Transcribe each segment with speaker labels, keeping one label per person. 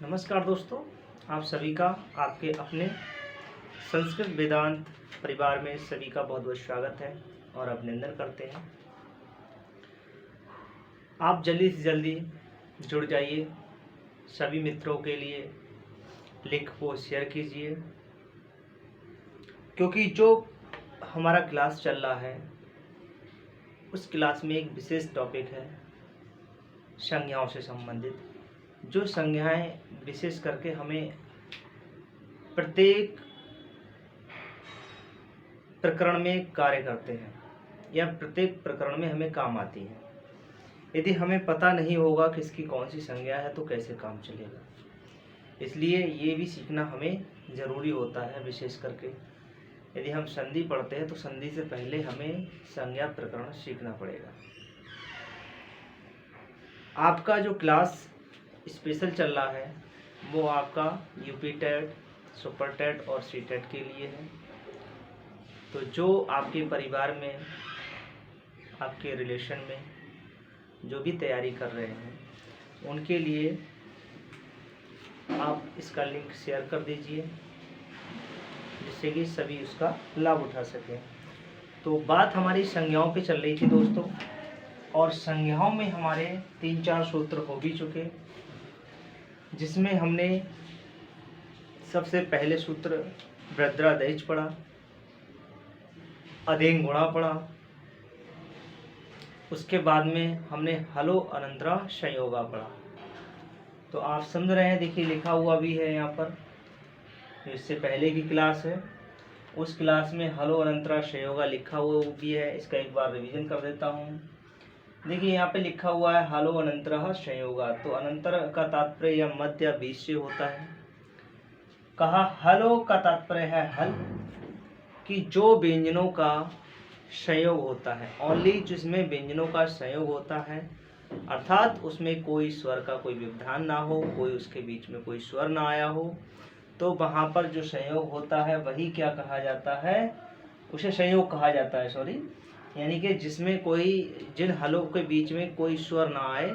Speaker 1: नमस्कार दोस्तों, आप सभी का आपके अपने संस्कृत वेदांत परिवार में सभी का बहुत बहुत स्वागत है और अभिनंदन करते हैं। आप जल्दी से जल्दी जुड़ जाइए, सभी मित्रों के लिए लिंक को शेयर कीजिए, क्योंकि जो हमारा क्लास चल रहा है उस क्लास में एक विशेष टॉपिक है संज्ञाओं से संबंधित। जो संज्ञाएं विशेष करके हमें प्रत्येक प्रकरण में कार्य करते हैं या प्रत्येक प्रकरण में हमें काम आती हैं। यदि हमें पता नहीं होगा किसकी कौन सी संज्ञा है तो कैसे काम चलेगा। इसलिए ये भी सीखना हमें ज़रूरी होता है। विशेष करके यदि हम संधि पढ़ते हैं तो संधि से पहले हमें संज्ञा प्रकरण सीखना पड़ेगा। आपका जो क्लास स्पेशल चल रहा है वो आपका यूपी टेट, सुपर टेट और सी टेट के लिए है। तो जो आपके परिवार में, आपके रिलेशन में जो भी तैयारी कर रहे हैं उनके लिए आप इसका लिंक शेयर कर दीजिए, जिससे कि सभी उसका लाभ उठा सकें। तो बात हमारी संज्ञाओं पे चल रही थी दोस्तों, और संज्ञाओं में हमारे 3-4 सूत्र हो भी चुके, जिसमें हमने सबसे पहले सूत्र वृद्ध्रादेश पढ़ा, अधेन गुणा पढ़ा, उसके बाद में हमने हलो अनंतरा संयोगा पढ़ा। तो आप समझ रहे हैं, देखिए लिखा हुआ भी है यहाँ पर, इससे पहले की क्लास है उस क्लास में हलो अनंतरा संयोगा लिखा हुआ भी है। इसका एक बार रिवीजन कर देता हूँ। देखिए यहाँ पे लिखा हुआ है हलो अनंतरः संयोगा। तो अनंतर का तात्पर्य या मध्य बीच से होता है। कहा हलो का तात्पर्य है हल, कि जो व्यंजनों का संयोग होता है, ओनली जिसमें व्यंजनों का संयोग होता है, अर्थात उसमें कोई स्वर का कोई व्यवधान ना हो, कोई उसके बीच में कोई स्वर ना आया हो, तो वहाँ पर जो संयोग होता है वही क्या कहा जाता है, उसे संयोग कहा जाता है। सॉरी, यानी कि जिसमें कोई, जिन हलों के बीच में कोई स्वर ना आए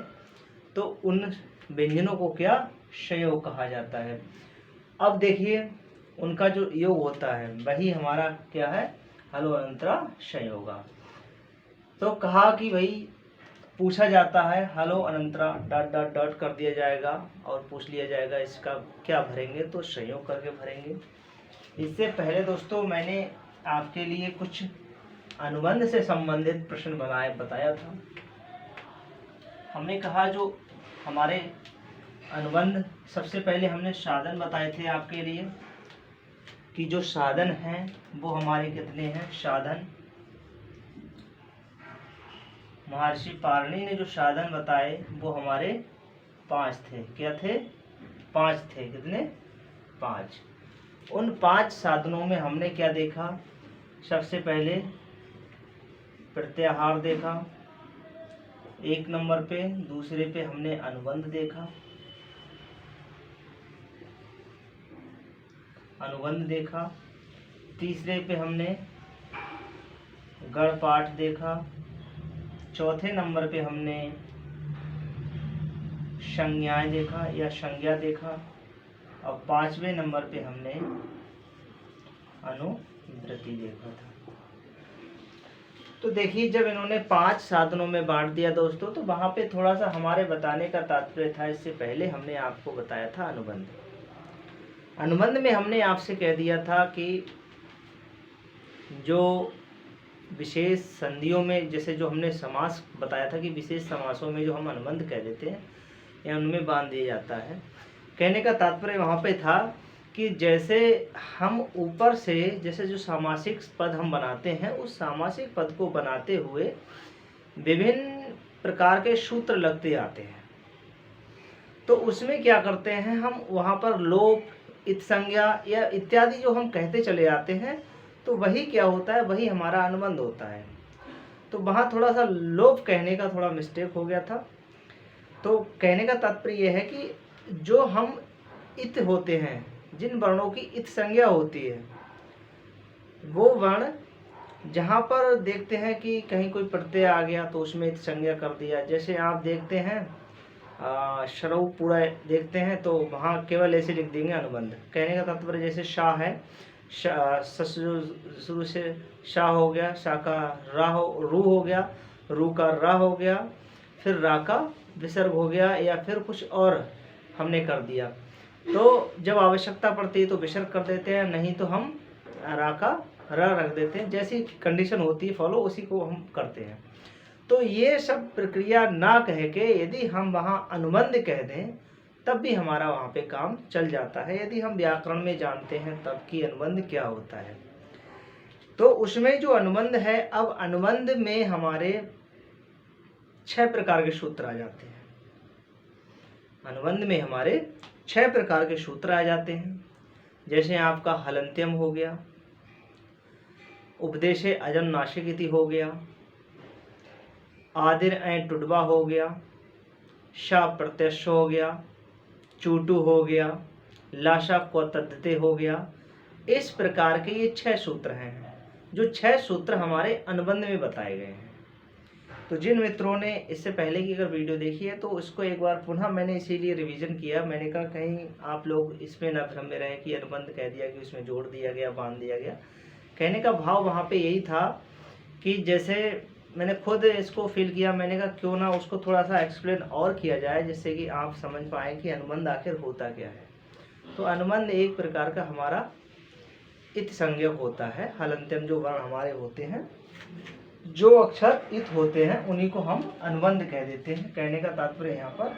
Speaker 1: तो उन व्यंजनों को क्या संयोग कहा जाता है। अब देखिए उनका जो योग होता है वही हमारा क्या है, हलो अनंतरा संयोगा। तो कहा कि भाई पूछा जाता है हलो अनंतरा डॉट डॉट डॉट कर दिया जाएगा और पूछ लिया जाएगा इसका क्या भरेंगे, तो संयोग करके भरेंगे। इससे पहले दोस्तों मैंने आपके लिए कुछ अनुबंध से संबंधित प्रश्न बताया था। हमने कहा जो हमारे अनुबंध, सबसे पहले हमने साधन बताए थे आपके लिए, कि जो साधन हैं वो हमारे कितने हैं। साधन महर्षि पाणिनि ने जो साधन बताए वो हमारे 5 थे। क्या थे? 5 थे। कितने? 5। उन 5 साधनों में हमने क्या देखा, सबसे पहले प्रत्याहार देखा 1 नंबर पे, दूसरे पे हमने अनुबंध देखा, तीसरे पे हमने गढ़ पाठ देखा, चौथे नंबर पे हमने संज्ञाएं देखा या संज्ञा देखा, और 5वें नंबर पे हमने अनुवृत्ति देखा था। तो देखिए जब इन्होंने 5 साधनों में बांट दिया दोस्तों, तो वहां पे थोड़ा सा हमारे बताने का तात्पर्य था, इससे पहले हमने आपको बताया था अनुबंध। अनुबंध में हमने आपसे कह दिया था कि जो विशेष संधियों में, जैसे जो हमने समास बताया था कि विशेष समासों में जो हम अनुबंध कह देते हैं या उनमें बांध दिया जाता है। कहने का तात्पर्य वहाँ पे था कि जैसे हम ऊपर से, जैसे जो सामासिक पद हम बनाते हैं, उस सामासिक पद को बनाते हुए विभिन्न प्रकार के सूत्र लगते आते हैं, तो उसमें क्या करते हैं हम, वहाँ पर लोप, इत संज्ञा या इत्यादि जो हम कहते चले आते हैं, तो वही क्या होता है, वही हमारा अनुबंध होता है। तो वहाँ थोड़ा सा लोप कहने का थोड़ा मिस्टेक हो गया था। तो कहने का तात्पर्य यह है कि जो हम इत होते हैं, जिन वर्णों की इत संज्ञा होती है, वो वर्ण जहाँ पर देखते हैं कि कहीं कोई प्रत्यय आ गया तो उसमें इत संज्ञा कर दिया। जैसे आप देखते हैं शरऊ पूरा देखते हैं तो वहाँ केवल ऐसे लिख देंगे अनुबंध। कहने का तात्पर्य जैसे शाह है, शुरू से शाह हो गया, शाह का रू हो गया, रू का रा हो गया, फिर रा का विसर्ग हो गया, या फिर कुछ और हमने कर दिया। तो जब आवश्यकता पड़ती है तो विसर्ग कर देते हैं, नहीं तो हम रा का रा रख देते हैं। जैसी कंडीशन होती है फॉलो, उसी को हम करते हैं। तो ये सब प्रक्रिया ना कह के यदि हम वहाँ अनुबंध कह दें तब भी हमारा वहाँ पे काम चल जाता है, यदि हम व्याकरण में जानते हैं तब कि अनुबंध क्या होता है। तो उसमें जो अनुबंध है, अब अनुबंध में हमारे 6 प्रकार के सूत्र आ जाते हैं। अनुबंध में हमारे 6 प्रकार के सूत्र आ जाते हैं। जैसे आपका हलंत्यम हो गया, उपदेशे अजम नासिक इति हो गया, आदिर ऐ टुडवा हो गया, शा प्रत्यक्ष हो गया, चूटू हो गया, लाशा को तद्दते हो गया। इस प्रकार के ये 6 सूत्र हैं, जो 6 सूत्र हमारे अनुबंध में बताए गए हैं। तो जिन मित्रों ने इससे पहले की अगर वीडियो देखी है तो उसको एक बार पुनः मैंने इसीलिए रिवीजन किया। मैंने कहा कहीं आप लोग इसमें न भ्रम में रहे कि अनुबंध कह दिया कि उसमें जोड़ दिया गया, बांध दिया गया। कहने का भाव वहाँ पे यही था कि जैसे मैंने खुद इसको फील किया, मैंने कहा क्यों ना उसको थोड़ा सा एक्सप्लेन और किया जाए, जिससे कि आप समझ पाएँ कि अनुबंध आखिर होता क्या है। तो अनुबंध एक प्रकार का हमारा इत संज्ञक होता है। हलंत्यम जो वर्ण हमारे होते हैं, जो अक्षर इत होते हैं, उन्हीं को हम अनुबंध कह देते हैं। कहने का तात्पर्य यहाँ पर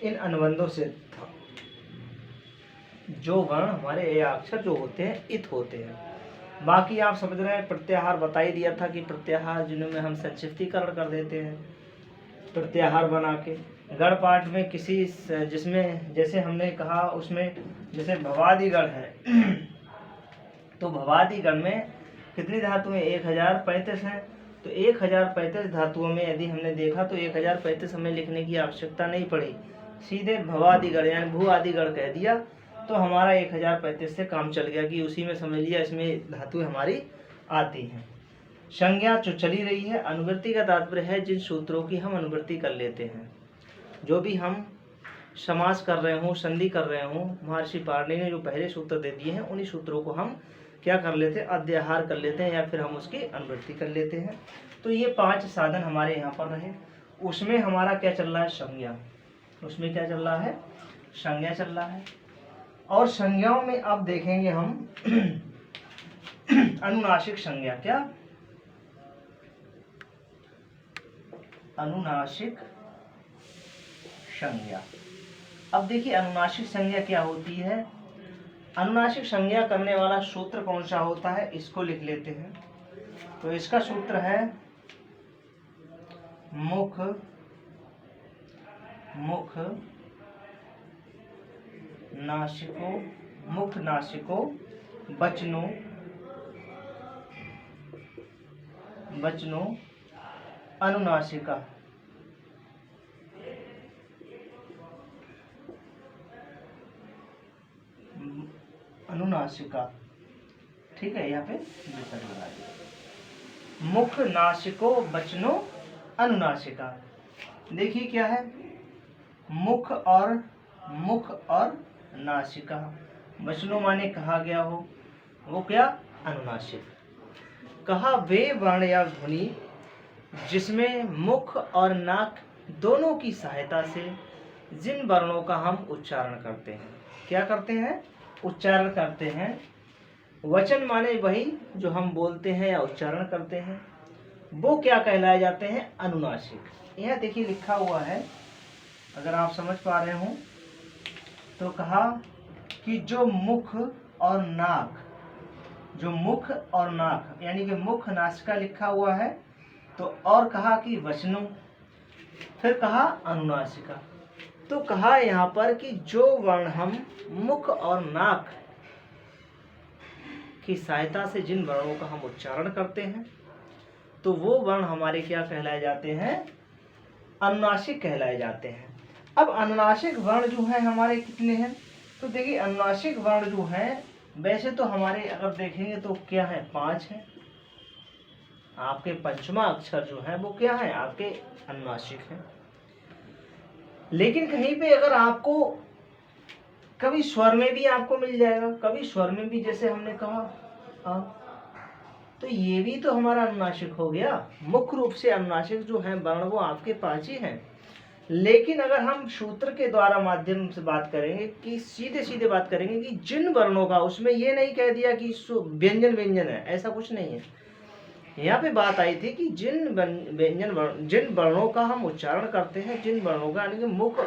Speaker 1: इन अनुबंधों से था, जो वर्ण हमारे ये अक्षर जो होते हैं इत होते हैं। बाकी आप समझ रहे हैं, प्रत्याहार बता ही दिया था कि प्रत्याहार जिनमें हम संक्षिप्तीकरण कर देते हैं प्रत्याहार बना के। गढ़ पाठ में किसी जिसमें जैसे हमने कहा उसमें जैसे भवादि गढ़ है तो भवादि गढ़ में कितनी धातुएं 1035 हैं। तो 1035 धातुओं में यदि हमने देखा तो 1035 हमें लिखने की आवश्यकता नहीं पड़ी, सीधे भवादि गढ़ यानी भू आदि गढ़ कह दिया तो हमारा 1035 से काम चल गया कि उसी में समझ लिया इसमें धातुएं हमारी आती हैं। संज्ञा जो चली रही है, अनुवृत्ति का तात्पर्य है जिन सूत्रों की हम अनुवृत्ति कर लेते हैं। जो भी हम समास कर रहे हों, संधि कर रहे हों, महर्षि पाणिनि ने जो पहले सूत्र दे दिए हैं उन्हीं सूत्रों को हम क्या कर लेते हैं, अध्याहार कर लेते हैं या फिर हम उसकी अनुवृत्ति कर लेते हैं। तो ये 5 साधन हमारे यहाँ पर रहे। उसमें हमारा क्या चल रहा है, संज्ञा। उसमें क्या चल रहा है, संज्ञा चल रहा है। और संज्ञाओं में अब देखेंगे हम अनुनासिक संज्ञा। क्या अनुनासिक संज्ञा। अब देखिए अनुनासिक संज्ञा क्या होती है। अनुनासिक संज्ञा करने वाला सूत्र कौन सा होता है, इसको लिख लेते हैं। तो इसका सूत्र है मुख मुख नासिको, मुख नासिको बचनो बचनो अनुनासिका। अनुनासिका, ठीक है, यहाँ पे विसर्ग लगा दिया। मुख नासिको बचनो अनुनासिका। देखिए क्या है, मुख और नासिका। बचनो माने कहा गया हो, वो क्या, अनुनासिक। कहा वे वर्ण या ध्वनि जिसमें मुख और नाक दोनों की सहायता से जिन वर्णों का हम उच्चारण करते हैं, क्या करते हैं, उच्चारण करते हैं। वचन माने वही जो हम बोलते हैं या उच्चारण करते हैं, वो क्या कहलाए जाते हैं, अनुनासिक। यह देखिए लिखा हुआ है, अगर आप समझ पा रहे हो तो कहा कि जो मुख और नाक, जो मुख और नाक यानी कि मुख नासिका लिखा हुआ है, तो और कहा कि वचनों, फिर कहा अनुनासिका। तो कहा यहाँ पर कि जो वर्ण हम मुख और नाक की सहायता से जिन वर्णों का हम उच्चारण करते हैं तो वो वर्ण हमारे क्या कहलाए जाते हैं, अनुनासिक कहलाए जाते हैं। अब अनुनासिक वर्ण जो है हमारे कितने हैं, तो देखिए अनुनासिक वर्ण जो हैं वैसे तो हमारे अगर देखेंगे तो क्या है, 5 है। आपके पंचमा अक्षर जो है वो क्या है, आपके अनुनासिक है। लेकिन कहीं पे अगर आपको कभी स्वर में भी आपको मिल जाएगा, कभी स्वर में भी, जैसे हमने कहा तो ये भी तो हमारा अनुनासिक हो गया। मुख्य रूप से अनुनासिक जो है वर्ण वो आपके पांच ही हैं। लेकिन अगर हम सूत्र के द्वारा माध्यम से बात करेंगे कि सीधे सीधे बात करेंगे कि जिन वर्णों का, उसमें ये नहीं कह दिया कि व्यंजन व्यंजन है, ऐसा कुछ नहीं है। यहाँ पे बात आई थी कि जिन वर्णों का हम उच्चारण करते हैं, जिन वर्णों का यानी कि मुख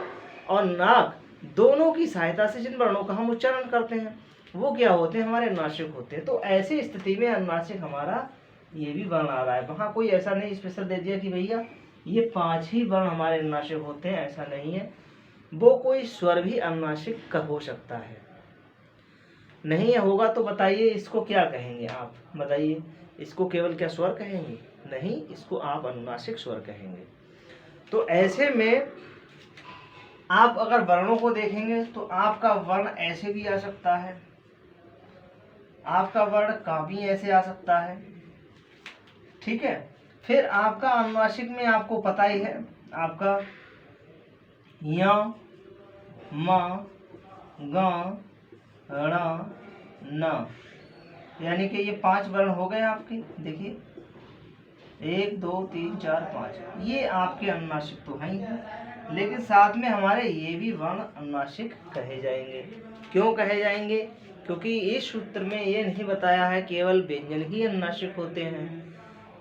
Speaker 1: और नाक दोनों की सहायता से जिन वर्णों का हम उच्चारण करते हैं वो क्या होते हैं, हमारे अनुनासिक होते हैं। तो ऐसी स्थिति में अनुनासिक हमारा ये भी वर्ण आ रहा है। वहाँ कोई ऐसा नहीं स्पेशल दे दिया कि भैया ये पांच ही वर्ण हमारे अनुनासिक होते हैं, ऐसा नहीं है। वो कोई स्वर भी अनुनासिक का हो सकता है। नहीं होगा तो बताइए इसको क्या कहेंगे आप, बताइए इसको केवल क्या स्वर कहेंगे? नहीं, इसको आप अनुनासिक स्वर कहेंगे। तो ऐसे में आप अगर वर्णों को देखेंगे तो आपका वर्ण ऐसे भी आ सकता है, आपका वर्ण काफी ऐसे आ सकता है, ठीक है। फिर आपका अनुनासिक में आपको पता ही है, आपका या, मा, गा, ण, न, यानी कि ये पांच वर्ण हो गए आपके। देखिए 1 2 3 4 5 ये आपके अनुनासिक तो हैं ही, लेकिन साथ में हमारे ये भी वर्ण अनुनासिक कहे जाएंगे। क्यों कहे जाएंगे? क्योंकि इस सूत्र में ये नहीं बताया है केवल व्यंजन ही अनुनासिक होते हैं।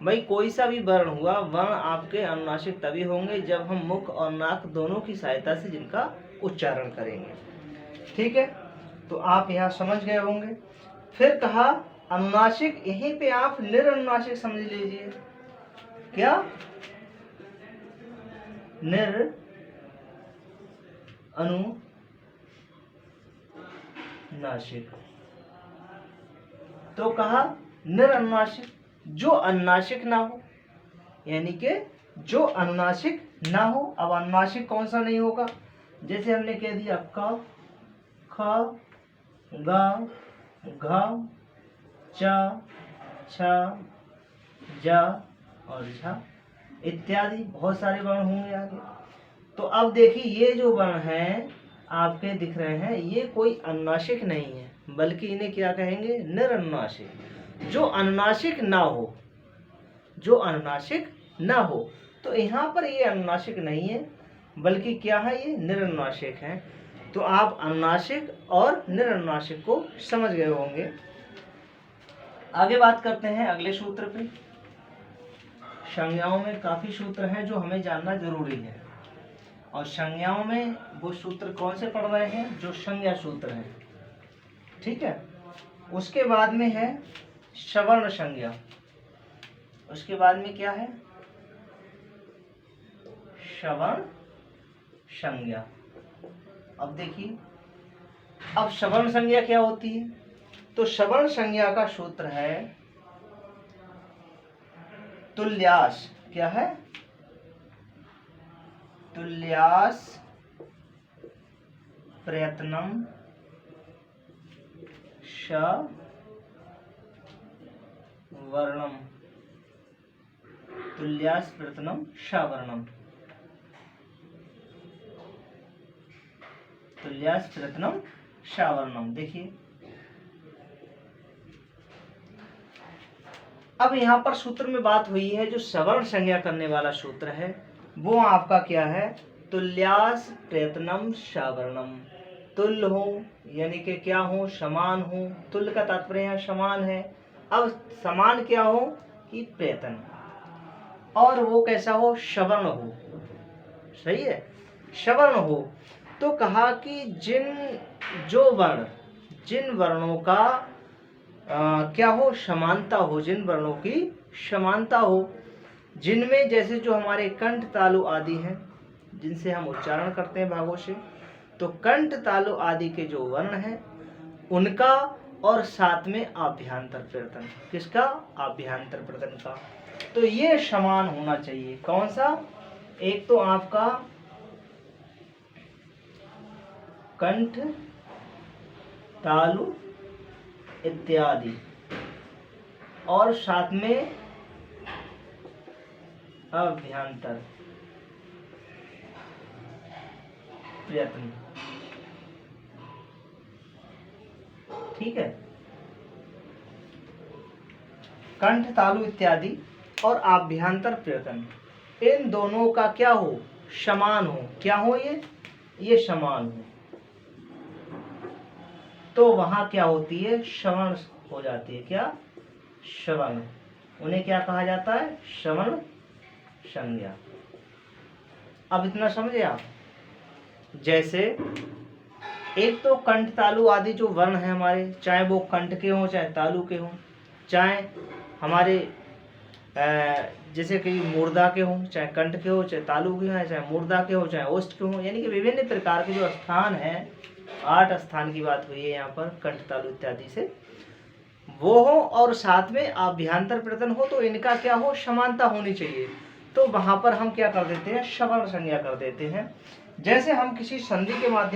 Speaker 1: भाई कोई सा भी वर्ण हुआ, वर्ण आपके अनुनासिक तभी होंगे जब हम मुख और नाक दोनों की सहायता से जिनका उच्चारण करेंगे, ठीक है। तो आप यहाँ समझ गए होंगे। फिर कहा अनुनासिक, यहीं पे आप निरनुनासिक समझ लीजिए। क्या? निर अनुनासिक। तो कहा निरनुनासिक, जो अनुनासिक ना हो, यानी कि जो अनुनासिक ना हो। अब अनुनासिक कौन सा नहीं होगा? जैसे हमने कह दिया क, ख, ग, घ, च, छ, ज और झ इत्यादि बहुत सारे वर्ण होंगे आगे। तो अब देखिए ये जो वर्ण हैं आपके दिख रहे हैं, ये कोई अनुनासिक नहीं है, बल्कि इन्हें क्या कहेंगे? निरनुनासिक। जो अनुनासिक ना हो, जो अनुनासिक ना हो। तो यहाँ पर ये अनुनासिक नहीं है, बल्कि क्या है? ये निरनुनासिक है। तो आप अनुनासिक और निरनुनासिक को समझ गए होंगे। आगे बात करते हैं अगले सूत्र पे। संज्ञाओं में काफी सूत्र हैं जो हमें जानना जरूरी है, और संज्ञाओं में वो सूत्र कौन से पढ़ रहे हैं? जो संज्ञा सूत्र हैं, ठीक है। उसके बाद में है सवर्ण संज्ञा। उसके बाद में क्या है? सवर्ण संज्ञा। अब देखिए, अब सवर्ण संज्ञा क्या होती है? तो सवर्ण संज्ञा का सूत्र है तुल्यास। क्या है? तुल्यास प्रयत्नम सवर्णम। तुल्यास प्रयत्नम सवर्णम। तुल्यास प्रयत्नम सवर्णम। देखिए अब यहाँ पर सूत्र में बात हुई है, जो सवर्ण संज्ञा करने वाला सूत्र है वो आपका क्या है? तुल्यास प्रयत्नम सवर्णम। तुल्य हो यानी कि क्या हो? समान हो। तुल्य का तात्पर्य यहाँ समान है। अब समान क्या हो? कि प्रयत्न, और वो कैसा हो? सवर्ण हो। सही है, सवर्ण हो। तो कहा कि जिन वर्णों का क्या हो? समानता हो। जिन वर्णों की समानता हो, जिनमें जैसे जो हमारे कंठ तालु आदि हैं, जिनसे हम उच्चारण करते हैं भागों से, तो कंठ तालु आदि के जो वर्ण हैं उनका, और साथ में आभ्यंतर प्रयत्न। किसका? आभ्यंतर प्रयत्न का। तो ये समान होना चाहिए। कौन सा? एक तो आपका कंठ तालु इत्यादि, और साथ में अभ्यंतर। प्रयत्न। ठीक है, कंठ तालु इत्यादि और आभ्यंतर प्रयत्न, इन दोनों का क्या हो, समान हो। क्या हो, ये समान हो, तो वहां क्या होती है, श्रवण हो जाती है। क्या, श्रवण। उन्हें क्या कहा जाता है, श्रवण संज्ञा। अब इतना समझे आप। जैसे एक तो कंठ तालु आदि जो वर्ण है हमारे, चाहे वो कंठ के हों चाहे तालु के हों, चाहे हमारे जैसे कि मूर्धा के हों, चाहे कंठ के हो, चाहे तालु के हों, चाहे मूर्धा के हो, चाहे ओष्ठ के हों, यानी कि विभिन्न प्रकार के जो स्थान है, 8 स्थान की बात हुई है यहाँ पर कंठ तालु इत्यादि से, वो हो और साथ में आभ्यंतर प्रयत्न हो, तो इनका क्या हो, समानता होनी चाहिए। तो वहां पर हम क्या कर देते हैं, श्रवण संज्ञा कर देते हैं। जैसे हम किसी संधि के माध्यम